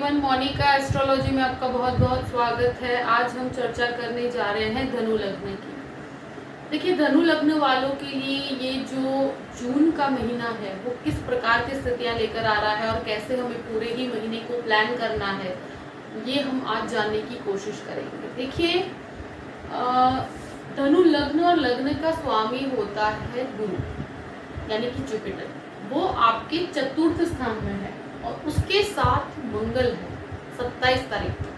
Everyone, Monika astrology में आपका बहुत बहुत स्वागत है। आज हम चर्चा करने जा रहे हैं धनु लग्न की। देखिए, धनु लग्न वालों के लिए ये जो जून का महीना है वो किस प्रकार की स्थितियां लेकर आ रहा है और कैसे हमें पूरे ही महीने को प्लान करना है, ये हम आज जानने की कोशिश करेंगे। देखिए, धनु लग्न और लग्न का स्वामी होता है गुरु, यानी कि जुपिटर। वो आपके चतुर्थ स्थान में है और उसके साथ मंगल है 27 तारीख को।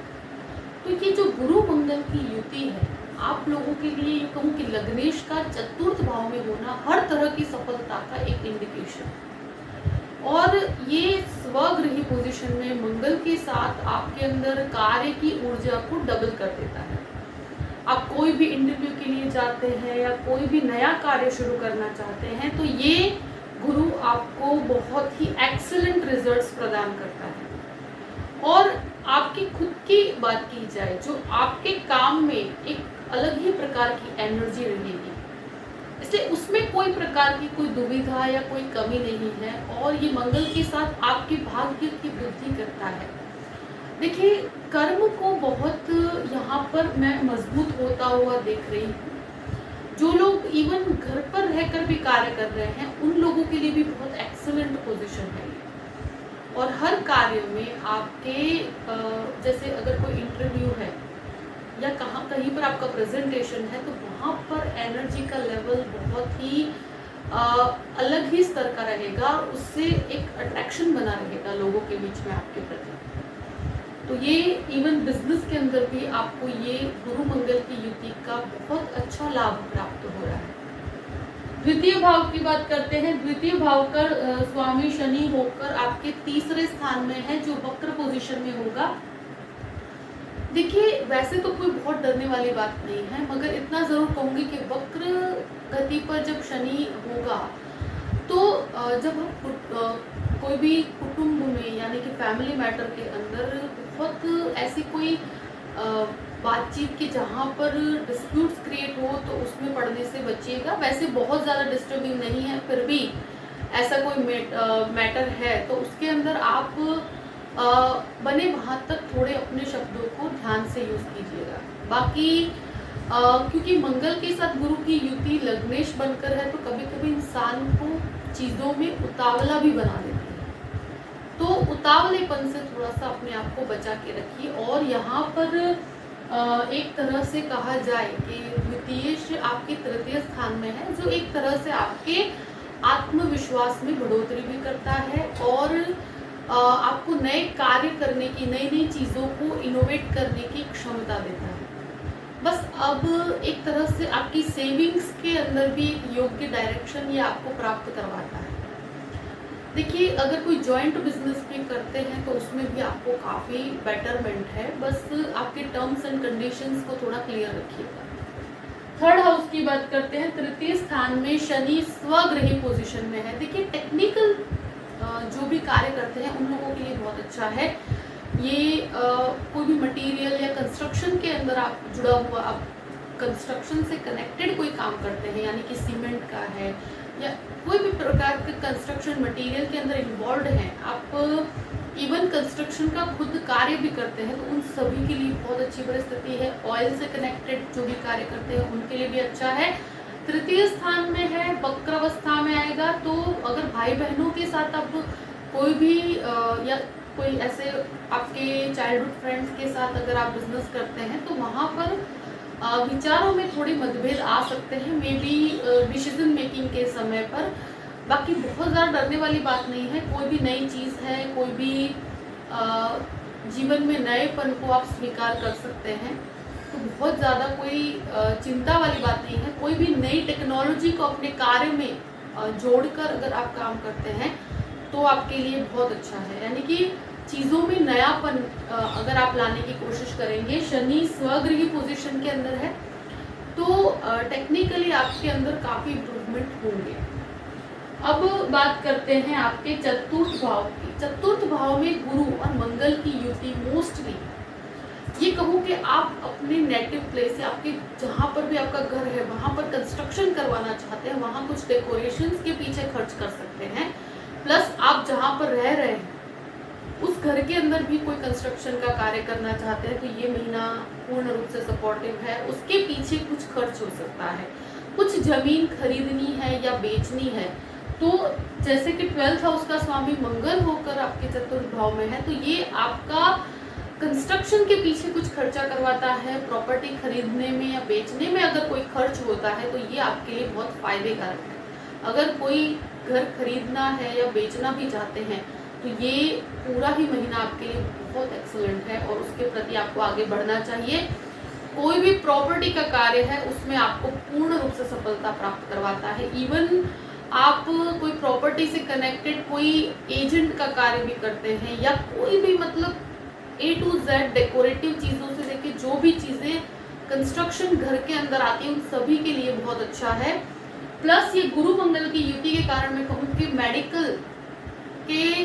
तो ये जो गुरु मंगल की युति है, आप लोगों के लिए ये कहूँ कि लग्नेश का चतुर्थ भाव में होना हर तरह की सफलता का एक इंडिकेशन है। और ये स्वगृही पोजीशन में मंगल के साथ आपके अंदर कार्य की ऊर्जा को डबल कर देता है। आप कोई भी इंटरव्यू के लिए जाते हैं या कोई भी नया कार्य शुरू करना चाहते हैं तो ये गुरु आपको बहुत ही एक्सीलेंट रिजल्ट्स प्रदान करता है। और आपकी खुद की बात की जाए, जो आपके काम में एक अलग ही प्रकार की एनर्जी रहेगी, इसलिए उसमें कोई प्रकार की कोई दुविधा या कोई कमी नहीं है। और ये मंगल के साथ आपके भाग्य की वृद्धि करता है। देखिए, कर्म को बहुत यहाँ पर मैं मजबूत होता हुआ देख रही हूँ। जो लोग इवन घर पर रहकर भी कार्य कर रहे हैं, उन लोगों के लिए भी बहुत एक्सीलेंट पोजीशन है। और हर कार्य में आपके जैसे अगर कोई इंटरव्यू है या कहीं पर आपका प्रेजेंटेशन है, तो वहाँ पर एनर्जी का लेवल बहुत ही अलग ही स्तर का रहेगा। उससे एक अट्रैक्शन बना रहेगा लोगों के बीच में आपके प्रति। तो ये इवन बिजनेस के अंदर भी आपको ये गुरु मंगल की युति का बहुत अच्छा लाभ प्राप्त हो रहा है। द्वितीय भाव की बात करते हैं। द्वितीय भाव का स्वामी शनि होकर आपके तीसरे स्थान में है, जो वक्र पोजीशन में होगा। देखिए, वैसे तो कोई बहुत डरने वाली बात नहीं है, मगर इतना जरूर कहूंगी कि वक्र गति पर जब शनि होगा तो जब हम कोई भी कुटुंब में यानी कि फैमिली मैटर के अंदर बहुत ऐसी कोई बातचीत की जहाँ पर डिस्प्यूट्स क्रिएट हो, तो उसमें पढ़ने से बचिएगा। वैसे बहुत ज़्यादा डिस्टर्बिंग नहीं है, फिर भी ऐसा कोई मैटर है तो उसके अंदर आप बने वहाँ तक थोड़े अपने शब्दों को ध्यान से यूज़ कीजिएगा। बाकी क्योंकि मंगल के साथ गुरु की युति लग्नेश बनकर है, तो कभी कभी इंसान को चीज़ों में उतावला भी बना देती है। तो उतावलेपन से थोड़ा सा अपने आप को बचा के रखिए। और यहाँ पर एक तरह से कहा जाए कि द्वितीय आपके तृतीय स्थान में है, जो एक तरह से आपके आत्मविश्वास में बढ़ोतरी भी करता है और आपको नए कार्य करने की, नई नई चीज़ों को इनोवेट करने की क्षमता देता है। बस अब एक तरह से आपकी सेविंग्स के अंदर भी एक योग्य डायरेक्शन ये आपको प्राप्त करवाता है। देखिए, अगर कोई जॉइंट बिजनेस भी करते हैं तो उसमें भी आपको काफ़ी बेटरमेंट है। बस आपके टर्म्स एंड कंडीशंस को थोड़ा क्लियर रखिएगा। थर्ड हाउस की बात करते हैं। तृतीय स्थान में शनि स्वगृही पोजीशन में है। देखिए, टेक्निकल जो भी कार्य करते हैं उन लोगों के लिए बहुत अच्छा है। ये कोई भी मटेरियल या कंस्ट्रक्शन के अंदर आप जुड़ा हुआ, आप कंस्ट्रक्शन से कनेक्टेड कोई काम करते हैं, यानी कि सीमेंट का है या कोई भी प्रकार के कंस्ट्रक्शन मटेरियल के अंदर इन्वॉल्व हैं, आप इवन कंस्ट्रक्शन का खुद कार्य भी करते हैं, तो उन सभी के लिए बहुत अच्छी परिस्थिति है। ऑयल से कनेक्टेड जो भी कार्य करते हैं उनके लिए भी अच्छा है। तृतीय स्थान में है, वक्रावस्था में आएगा। तो अगर भाई बहनों के साथ आप कोई भी या कोई ऐसे आपके चाइल्डहुड फ्रेंड्स के साथ अगर आप बिजनेस करते हैं, तो वहाँ पर विचारों में थोड़ी मतभेद आ सकते हैं, मे बी डिसीजन मेकिंग के समय पर। बाकी बहुत ज़्यादा डरने वाली बात नहीं है। कोई भी नई चीज़ है, कोई भी जीवन में नएपन को आप स्वीकार कर सकते हैं, तो बहुत ज़्यादा कोई चिंता वाली बात नहीं है। कोई भी नई टेक्नोलॉजी को अपने कार्य में जोड़कर अगर आप काम करते हैं तो आपके लिए बहुत अच्छा है। यानी कि चीज़ों में नयापन अगर आप लाने की कोशिश करेंगे, शनि स्वगृही पोजीशन के अंदर है, तो टेक्निकली आपके अंदर काफ़ी इम्प्रूवमेंट होंगे। अब बात करते हैं आपके चतुर्थ भाव की। चतुर्थ भाव में गुरु और मंगल की युति मोस्टली ये कहूँ कि आप अपने नेटिव प्लेस से, आपके जहाँ पर भी आपका घर है वहाँ पर कंस्ट्रक्शन करवाना चाहते हैं, वहाँ कुछ डेकोरेशंस के पीछे खर्च कर सकते हैं। प्लस आप जहाँ पर रह रहे हैं उस घर के अंदर भी कोई कंस्ट्रक्शन का कार्य करना चाहते हैं तो ये महीना पूर्ण रूप से सपोर्टिव है। उसके पीछे कुछ खर्च हो सकता है, कुछ जमीन खरीदनी है या बेचनी है, तो जैसे कि 12th हाउस का स्वामी मंगल होकर आपके चतुर्थ भाव में है, तो ये आपका कंस्ट्रक्शन के पीछे कुछ खर्चा करवाता है। प्रॉपर्टी खरीदने में या बेचने में अगर कोई खर्च होता है तो ये आपके लिए बहुत फायदेकारक है। अगर कोई घर खरीदना है या बेचना भी चाहते हैं तो ये पूरा ही महीना आपके लिए बहुत एक्सीलेंट है और उसके प्रति आपको आगे बढ़ना चाहिए। कोई भी प्रॉपर्टी का कार्य है उसमें आपको पूर्ण रूप से सफलता प्राप्त करवाता है। इवन आप कोई प्रॉपर्टी से कनेक्टेड कोई एजेंट का कार्य भी करते हैं या कोई भी मतलब A to Z डेकोरेटिव चीज़ों से लेके जो भी चीज़ें कंस्ट्रक्शन घर के अंदर आती है उन सभी के लिए बहुत अच्छा है। प्लस ये गुरु मंगल की युति के कारण मैं कहूँ कि मेडिकल के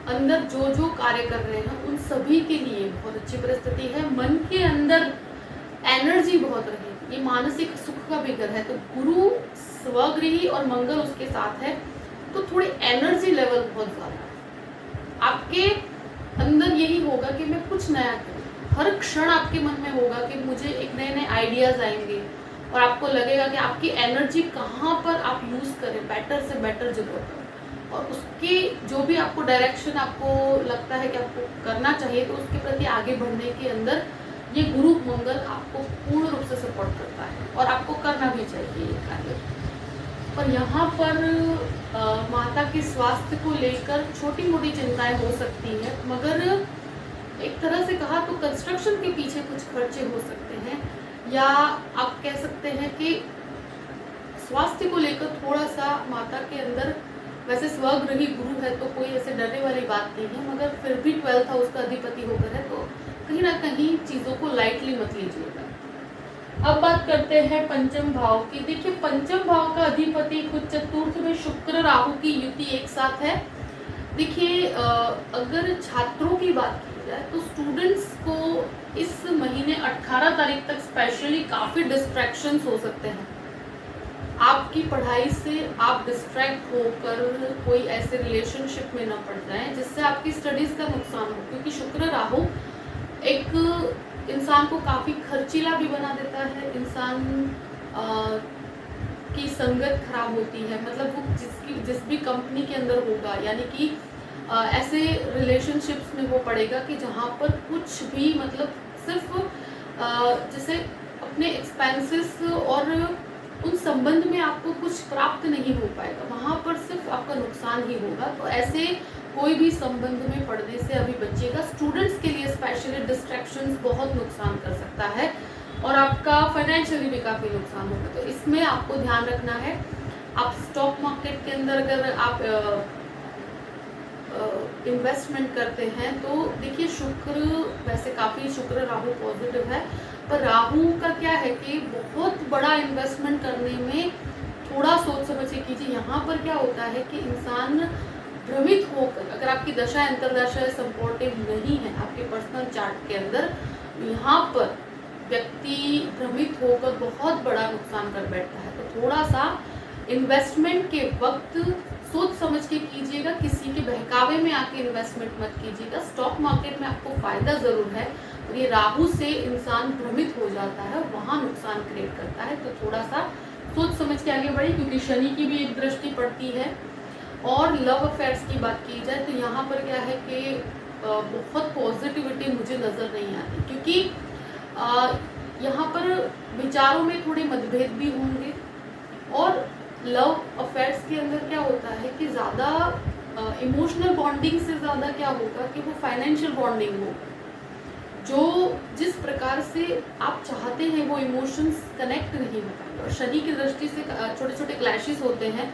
अंदर जो जो कार्य कर रहे हैं उन सभी के लिए बहुत अच्छी परिस्थिति है। मन के अंदर एनर्जी बहुत रहेगी, ये मानसिक सुख का भी घर है, तो गुरु स्वगृही और मंगल उसके साथ है तो थोड़ी एनर्जी लेवल बहुत ज़्यादा है। आपके अंदर यही होगा कि मैं कुछ नया करूँ, हर क्षण आपके मन में होगा कि मुझे एक नए नए आइडियाज़ आएंगे और आपको लगेगा कि आपकी एनर्जी कहाँ पर आप यूज़ करें बेटर से बेटर जगह पर, और उसके जो भी आपको डायरेक्शन आपको लगता है कि आपको करना चाहिए तो उसके प्रति आगे बढ़ने के अंदर ये गुरु मंगल आपको पूर्ण रूप से सपोर्ट करता है और आपको करना भी चाहिए ये कार्य। और यहाँ पर माता के स्वास्थ्य को लेकर छोटी मोटी चिंताएं हो सकती है, मगर एक तरह से कहा तो कंस्ट्रक्शन के पीछे कुछ खर्चे हो सकते हैं, या आप कह सकते हैं कि स्वास्थ्य को लेकर थोड़ा सा माता के अंदर, वैसे स्वगृही गुरु है तो कोई ऐसे डरने वाली बात नहीं है, मगर फिर भी 12th हाउस का अधिपति होकर है तो कहीं ना कहीं चीज़ों को लाइटली मत लीजिएगा। अब बात करते हैं पंचम भाव की। देखिए पंचम भाव का अधिपति खुद चतुर्थ में शुक्र राहु की युति एक साथ है। देखिए अगर छात्रों की बात की जाए तो स्टूडेंट्स को इस महीने 18 तारीख तक स्पेशली काफ़ी डिस्ट्रैक्शंस हो सकते हैं। आपकी पढ़ाई से आप डिस्ट्रैक्ट होकर कोई ऐसे रिलेशनशिप में ना पड़ जाएं जिससे आपकी स्टडीज़ का नुकसान हो, क्योंकि शुक्र राहु एक इंसान को काफ़ी खर्चीला भी बना देता है। इंसान की संगत खराब होती है, मतलब वो जिस भी कंपनी के अंदर होगा, यानी कि ऐसे रिलेशनशिप्स में वो पड़ेगा कि जहाँ पर कुछ भी मतलब सिर्फ जैसे अपने एक्सपेंसेस और उन संबंध में आपको कुछ प्राप्त नहीं हो पाएगा, वहाँ पर सिर्फ आपका नुकसान ही होगा। तो ऐसे कोई भी संबंध में पढ़ने से अभी बचिएगा। स्टूडेंट्स के लिए स्पेशली डिस्ट्रैक्शंस बहुत नुकसान कर सकता है और आपका फाइनेंशियली भी काफ़ी नुकसान होगा, तो इसमें आपको ध्यान रखना है। आप स्टॉक मार्केट के अंदर अगर आप इन्वेस्टमेंट करते हैं तो देखिए शुक्र वैसे काफ़ी शुक्र राहु पॉजिटिव है, पर राहु का क्या है कि बहुत बड़ा इन्वेस्टमेंट करने में थोड़ा सोच समझ के कीजिए। यहाँ पर क्या होता है कि इंसान भ्रमित होकर, अगर आपकी दशा अंतरदशा सपोर्टिव नहीं है आपके पर्सनल चार्ट के अंदर, यहाँ पर व्यक्ति भ्रमित होकर बहुत बड़ा नुकसान कर बैठता है। तो थोड़ा सा इन्वेस्टमेंट के वक्त सोच समझ के कीजिएगा, किसी के बहकावे में आके इन्वेस्टमेंट मत कीजिएगा। स्टॉक मार्केट में आपको फ़ायदा ज़रूर है, और ये राहु से इंसान भ्रमित हो जाता है, वहाँ नुकसान क्रिएट करता है। तो थोड़ा सा सोच समझ के आगे बढ़े, क्योंकि शनि की भी एक दृष्टि पड़ती है। और लव अफेयर्स की बात की जाए तो यहाँ पर क्या है कि बहुत पॉजिटिविटी मुझे नज़र नहीं आती, क्योंकि यहाँ पर विचारों में थोड़े मतभेद भी होंगे। और लव अफेयर्स के अंदर क्या होता है कि ज़्यादा इमोशनल बॉन्डिंग से ज़्यादा क्या होगा कि वो फाइनेंशियल बॉन्डिंग होगा। जो जिस प्रकार से आप चाहते हैं वो इमोशंस कनेक्ट नहीं हो पाएंगे, और शनि की दृष्टि से छोटे छोटे क्लैशेस होते हैं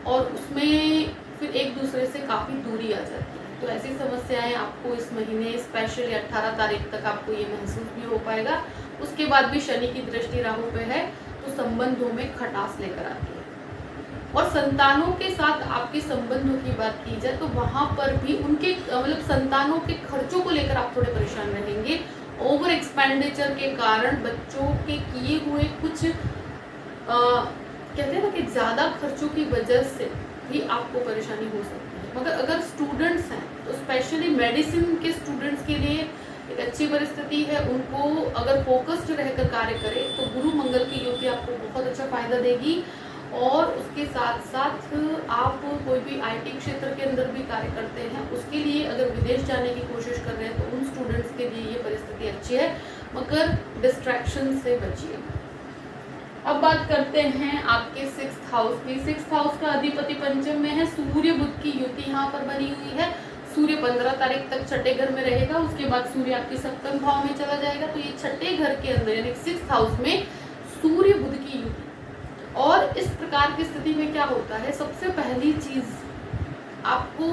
और उसमें फिर एक दूसरे से काफ़ी दूरी आ जाती है। तो ऐसी समस्याएं आपको इस महीने स्पेशली 18 तारीख तक आपको ये महसूस भी हो पाएगा। उसके बाद भी शनि की दृष्टि राहु पे है तो संबंधों में खटास लेकर आती है। और संतानों के साथ आपके संबंधों की बात की जाए तो वहाँ पर भी उनके मतलब संतानों के खर्चों को लेकर आप थोड़े परेशान रहेंगे। ओवर एक्सपेंडिचर के कारण बच्चों के किए हुए कुछ कहते हैं ना कि ज़्यादा खर्चों की वजह से भी आपको परेशानी हो सकती है। मगर अगर स्टूडेंट्स हैं तो स्पेशली मेडिसिन के स्टूडेंट्स के लिए एक अच्छी परिस्थिति है। उनको अगर फोकस्ड रहकर कार्य करें तो गुरु मंगल की युति आपको बहुत अच्छा फायदा देगी। और उसके साथ साथ आप कोई भी आईटी क्षेत्र के अंदर भी कार्य करते हैं, उसके लिए अगर विदेश जाने की कोशिश कर रहे हैं तो उन स्टूडेंट्स के लिए ये परिस्थिति अच्छी है, मगर डिस्ट्रैक्शन से बचिए। अब बात करते हैं आपके 6th हाउस की। 6th हाउस का अधिपति पंचम में है, सूर्य बुध की युति यहाँ पर बनी हुई है। सूर्य 15 तारीख तक छठे घर में रहेगा, उसके बाद सूर्य आपके सप्तम भाव में चला जाएगा। तो ये छठे घर के अंदर यानी 6th हाउस में सूर्य बुध की युति। और इस प्रकार की स्थिति में क्या होता है, सबसे पहली चीज आपको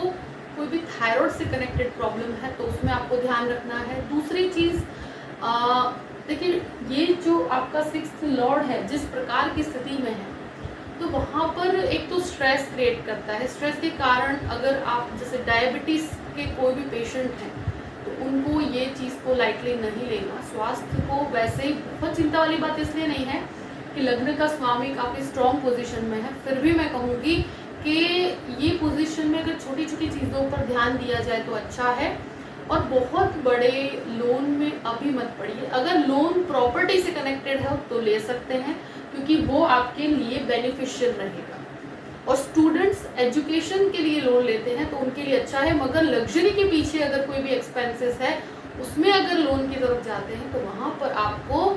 कोई भी थायराइड से कनेक्टेड प्रॉब्लम है तो उसमें आपको ध्यान रखना है। दूसरी चीज देखिए, ये जो आपका 6th लॉर्ड है जिस प्रकार की स्थिति में है तो वहाँ पर एक तो स्ट्रेस क्रिएट करता है। स्ट्रेस के कारण अगर आप जैसे डायबिटीज के कोई भी पेशेंट हैं तो उनको ये चीज़ को लाइटली नहीं लेना। स्वास्थ्य को वैसे ही बहुत चिंता वाली बात इसलिए नहीं है कि लग्न का स्वामी काफ़ी स्ट्रॉन्ग पोजीशन में है, फिर भी मैं कहूँगी कि ये पोजीशन में अगर छोटी छोटी चीज़ों पर ध्यान दिया जाए तो अच्छा है। और बहुत बड़े लोन में अभी मत पड़िए। अगर लोन प्रॉपर्टी से कनेक्टेड है तो ले सकते हैं क्योंकि वो आपके लिए बेनिफिशियल रहेगा। और स्टूडेंट्स एजुकेशन के लिए लोन लेते हैं तो उनके लिए अच्छा है, मगर लग्जरी के पीछे अगर कोई भी एक्सपेंसेस है उसमें अगर लोन की तरफ जाते हैं तो वहाँ पर आपको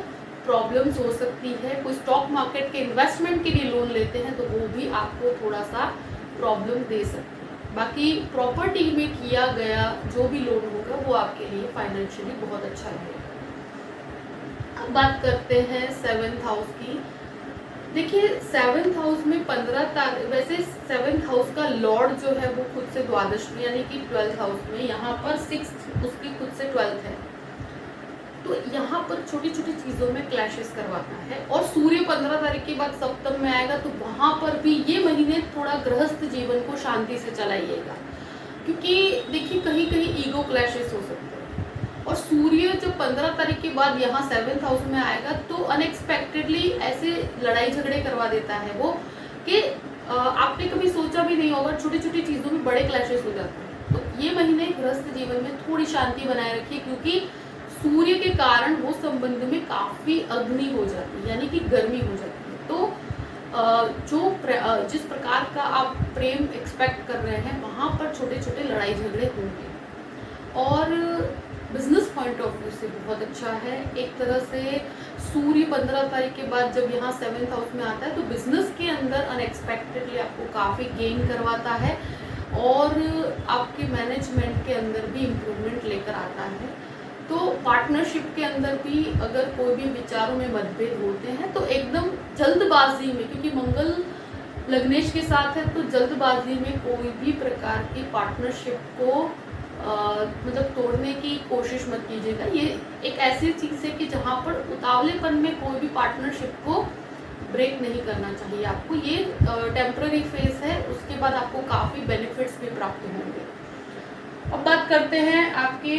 प्रॉब्लम्स हो सकती है। कोई स्टॉक मार्केट के इन्वेस्टमेंट के लिए लोन लेते हैं तो वो भी आपको थोड़ा सा प्रॉब्लम दे सकती है। बाकी प्रॉपर्टी में किया गया जो भी लोन होगा वो आपके लिए फाइनेंशियली बहुत अच्छा रहेगा। अब बात करते हैं 7th हाउस की। देखिए 7th हाउस में 15 तारीख, वैसे 7th हाउस का लॉर्ड जो है वो खुद से द्वादश में यानी कि 12th हाउस में, यहाँ पर 6th उसकी खुद से 12th है। तो यहाँ पर छोटी छोटी चीज़ों में क्लैशेस करवाता है। और सूर्य 15 तारीख के बाद सप्तम में आएगा तो वहाँ पर भी ये महीने थोड़ा गृहस्थ जीवन को शांति से चलाइएगा, क्योंकि देखिए कहीं कहीं ईगो क्लैशेस हो सकते हैं। और सूर्य जब 15 तारीख के बाद यहाँ 7th हाउस में आएगा तो अनएक्सपेक्टेडली ऐसे लड़ाई झगड़े करवा देता है वो कि आपने कभी सोचा भी नहीं होगा, छोटी छोटी चीज़ों में बड़े क्लैशेस हो जाते हैं। तो ये महीने गृहस्थ जीवन में थोड़ी शांति बनाए रखिए, क्योंकि सूर्य के कारण वो संबंध में काफ़ी अग्नि हो जाती है यानी कि गर्मी हो जाती है। तो जिस प्रकार का आप प्रेम एक्सपेक्ट कर रहे हैं वहाँ पर छोटे छोटे लड़ाई झगड़े होंगे। और बिजनेस पॉइंट ऑफ व्यू से बहुत अच्छा है। एक तरह से सूर्य 15 तारीख के बाद जब यहाँ 7th हाउस में आता है तो बिजनेस के अंदर अनएक्सपेक्टेडली आपको काफ़ी गेन करवाता है और आपके मैनेजमेंट के अंदर भी इम्प्रूवमेंट लेकर आता है। तो पार्टनरशिप के अंदर भी अगर कोई भी विचारों में मतभेद होते हैं तो एकदम जल्दबाजी में, क्योंकि मंगल लग्नेश के साथ है, तो जल्दबाजी में कोई भी प्रकार की पार्टनरशिप को मतलब तोड़ने की कोशिश मत कीजिएगा। ये एक ऐसी चीज़ है कि जहाँ पर उतावलेपन में कोई भी पार्टनरशिप को ब्रेक नहीं करना चाहिए आपको। ये टेम्पररी फेज है, उसके बाद आपको काफ़ी बेनिफिट्स भी प्राप्त होंगे। अब बात करते हैं आपके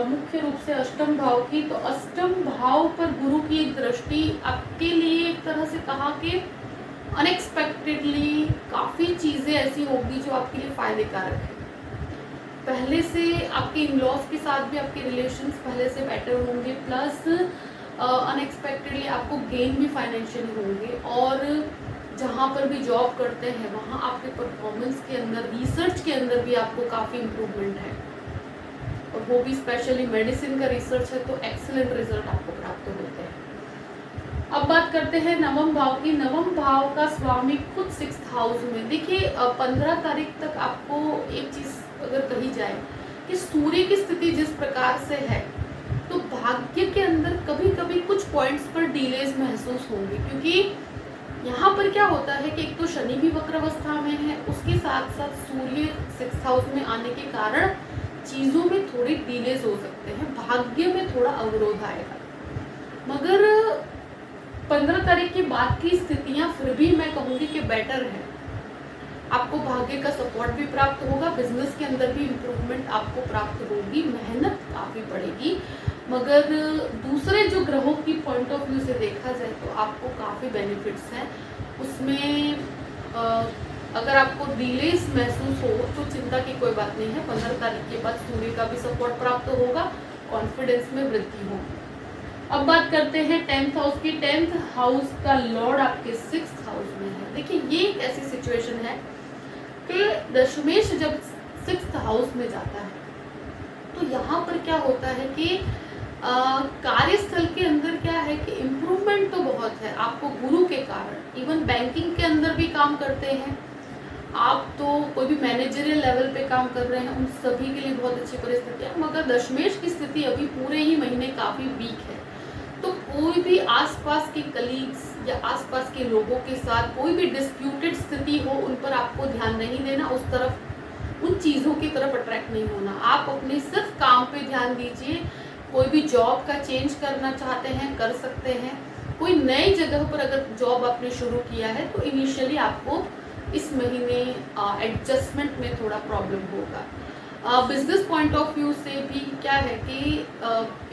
मुख्य रूप से अष्टम भाव की। तो अष्टम भाव पर गुरु की एक दृष्टि आपके लिए एक तरह से कहा कि अनएक्सपेक्टेडली काफ़ी चीज़ें ऐसी होगी जो आपके लिए फ़ायदे कारक है। पहले से आपके इन-लॉज के साथ भी आपके रिलेशंस पहले से बेटर होंगे, प्लस अनएक्सपेक्टेडली आपको गेन भी फाइनेंशियली होंगे। और जहाँ पर भी जॉब करते हैं वहाँ आपके परफॉर्मेंस के अंदर, रिसर्च के अंदर भी आपको काफ़ी इम्प्रूवमेंट है, और वो भी स्पेशली मेडिसिन का रिसर्च है तो एक्सीलेंट रिजल्ट आपको प्राप्त होते हैं। अब बात करते हैं नवम भाव की। नवम भाव का स्वामी खुद 6th हाउस में। देखिए 15 तारीख तक आपको एक चीज़ अगर कही जाए कि सूर्य की स्थिति जिस प्रकार से है तो भाग्य के अंदर कभी कभी कुछ पॉइंट्स पर डिलेज महसूस होंगे, क्योंकि यहाँ पर क्या होता है कि एक तो शनि भी वक्र अवस्था में है, उसके साथ साथ सूर्य 6th हाउस में आने के कारण चीज़ों में थोड़े डिलेज हो सकते हैं, भाग्य में थोड़ा अवरोध आएगा। मगर 15 तारीख के बाद की स्थितियाँ फिर भी मैं कहूँगी कि बेटर है। आपको भाग्य का सपोर्ट भी प्राप्त होगा, बिजनेस के अंदर भी इम्प्रूवमेंट आपको प्राप्त होगी, मेहनत काफ़ी पड़ेगी। मगर दूसरे जो ग्रहों की पॉइंट ऑफ व्यू से देखा जाए तो आपको काफ़ी बेनिफिट्स हैं। उसमें अगर आपको डिलेस महसूस हो तो चिंता की कोई बात नहीं है। 15 तारीख के बाद सूर्य का भी सपोर्ट प्राप्त होगा, कॉन्फिडेंस में वृद्धि होगी। अब बात करते हैं 10th हाउस की। 10th हाउस का लॉर्ड आपके 6th हाउस में है। देखिए ये एक ऐसी सिचुएशन है कि दशमेश जब 6th हाउस में जाता है तो यहाँ पर क्या होता है कि कार्यस्थल के अंदर क्या है कि इम्प्रूवमेंट तो बहुत है आपको गुरु के कारण। इवन बैंकिंग के अंदर भी काम करते हैं आप, तो कोई भी मैनेजरियल लेवल पे काम कर रहे हैं, उन सभी के लिए बहुत अच्छी परिस्थिति है। मगर दशमेश की स्थिति अभी पूरे ही महीने काफ़ी वीक है, तो कोई भी आसपास के कलीग्स या आसपास के लोगों के साथ कोई भी डिस्प्यूटेड स्थिति हो, उन पर आपको ध्यान नहीं देना, उस तरफ उन चीज़ों की तरफ अट्रैक्ट नहीं होना। आप अपने सिर्फ काम पे ध्यान दीजिए। कोई भी जॉब का चेंज करना चाहते हैं कर सकते हैं। कोई नई जगह पर अगर जॉब आपने शुरू किया है तो इनिशियली आपको इस महीने एडजस्टमेंट में थोड़ा प्रॉब्लम होगा। बिजनेस पॉइंट ऑफ व्यू से भी क्या है कि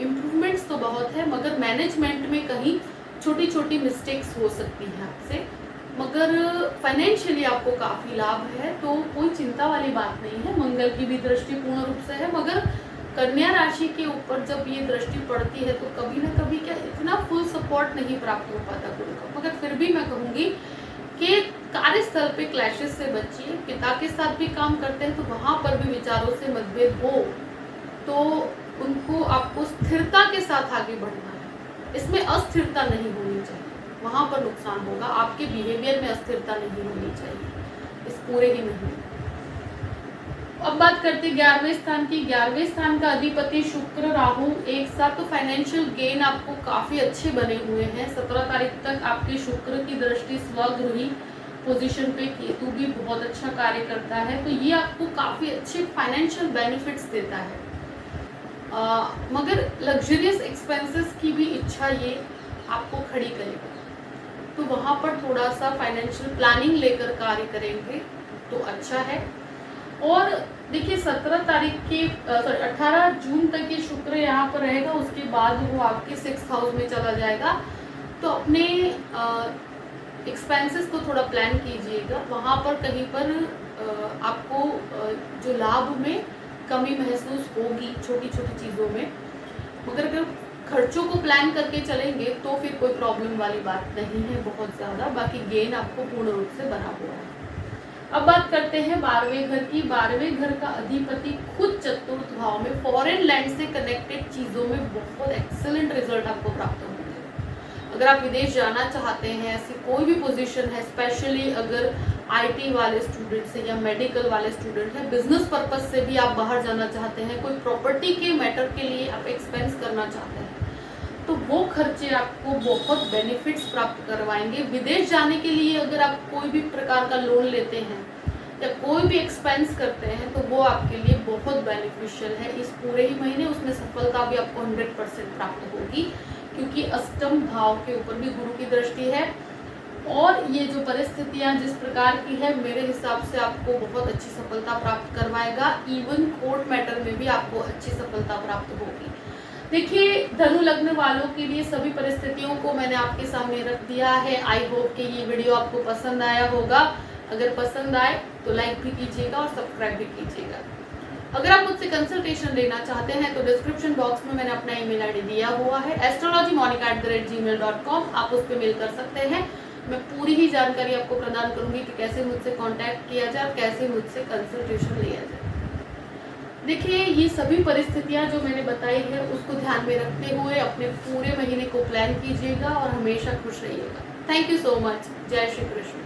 इम्प्रूवमेंट्स तो बहुत है, मगर मैनेजमेंट में कहीं छोटी छोटी मिस्टेक्स हो सकती हैं आपसे। मगर फाइनेंशियली आपको काफ़ी लाभ है, तो कोई चिंता वाली बात नहीं है। मंगल की भी दृष्टि पूर्ण रूप से है, मगर कन्या राशि के ऊपर जब ये दृष्टि पड़ती है तो कभी ना कभी क्या इतना फुल सपोर्ट नहीं प्राप्त हो पाता गुरु का। मगर फिर भी मैं कहूँगी कि कार्यस्थल पे क्लैशेस से बचिए। पिता के साथ भी काम करते हैं तो वहाँ पर भी विचारों से मतभेद हो तो उनको आपको स्थिरता के साथ आगे बढ़ना है। इसमें अस्थिरता नहीं होनी चाहिए, वहाँ पर नुकसान होगा। आपके बिहेवियर में अस्थिरता नहीं होनी चाहिए इस पूरे ही महीने। अब बात करते हैं 11वें स्थान की। 11वें स्थान का अधिपति शुक्र राहु एक साथ, तो फाइनेंशियल गेन आपको काफ़ी अच्छे बने हुए हैं। 17 तारीख तक आपके शुक्र की दृष्टि स्वगृही पोजीशन पे केतु भी बहुत अच्छा कार्य करता है, तो ये आपको काफ़ी अच्छे फाइनेंशियल बेनिफिट्स देता है। मगर लग्जरियस एक्सपेंसेस की भी इच्छा ये आपको खड़ी करेगा, तो वहाँ पर थोड़ा सा फाइनेंशियल प्लानिंग लेकर कार्य करेंगे तो अच्छा है। और देखिए 17 तारीख के 18 जून तक ये शुक्र यहाँ पर रहेगा, उसके बाद वो आपके 6th हाउस में चला जाएगा। तो अपने एक्सपेंसेस को थोड़ा प्लान कीजिएगा। वहाँ पर कहीं पर आपको जो लाभ में कमी महसूस होगी छोटी छोटी चीज़ों में, मगर अगर खर्चों को प्लान करके चलेंगे तो फिर कोई प्रॉब्लम वाली बात नहीं है बहुत ज़्यादा। बाकी गेन आपको पूर्ण रूप से बना हुआ है। अब बात करते हैं 12वें घर की। 12वें घर का अधिपति खुद चतुर्थ भाव में फॉरेन लैंड से कनेक्टेड चीज़ों में बहुत एक्सेलेंट रिजल्ट आपको प्राप्त होंगे। अगर आप विदेश जाना चाहते हैं, ऐसी कोई भी पोजीशन है, स्पेशली अगर आईटी वाले स्टूडेंट्स हैं या मेडिकल वाले स्टूडेंट हैं, बिजनेस पर्पस से भी आप बाहर जाना चाहते हैं, कोई प्रॉपर्टी के मैटर के लिए आप एक्सपेंस करना चाहते हैं, तो वो खर्चे आपको बहुत बेनिफिट्स प्राप्त करवाएंगे। विदेश जाने के लिए अगर आप कोई भी प्रकार का लोन लेते हैं या कोई भी एक्सपेंस करते हैं तो वो आपके लिए बहुत बेनिफिशियल है इस पूरे ही महीने। उसमें सफलता भी आपको 100% प्राप्त होगी, क्योंकि अष्टम भाव के ऊपर भी गुरु की दृष्टि है। और ये जो परिस्थितियाँ जिस प्रकार की है, मेरे हिसाब से आपको बहुत अच्छी सफलता प्राप्त करवाएगा। इवन कोर्ट मैटर में भी आपको अच्छी सफलता प्राप्त होगी। देखिए धनु लग्न वालों के लिए सभी परिस्थितियों को मैंने आपके सामने रख दिया है। आई होप कि ये वीडियो आपको पसंद आया होगा। अगर पसंद आए तो लाइक भी कीजिएगा और सब्सक्राइब भी कीजिएगा। अगर आप मुझसे कंसल्टेशन लेना चाहते हैं तो डिस्क्रिप्शन बॉक्स में मैंने अपना ईमेल आईडी दिया हुआ है astrologymonica@gmail.com, आप उस पर मेल कर सकते हैं। मैं पूरी ही जानकारी आपको प्रदान करूंगी कि कैसे मुझसे कांटेक्ट किया जाए और कैसे मुझसे कंसल्टेशन लिया जाए। देखिए ये सभी परिस्थितियां जो मैंने बताई है उसको ध्यान में रखते हुए अपने पूरे महीने को प्लान कीजिएगा और हमेशा खुश रहिएगा। Thank you so much. जय श्री कृष्ण।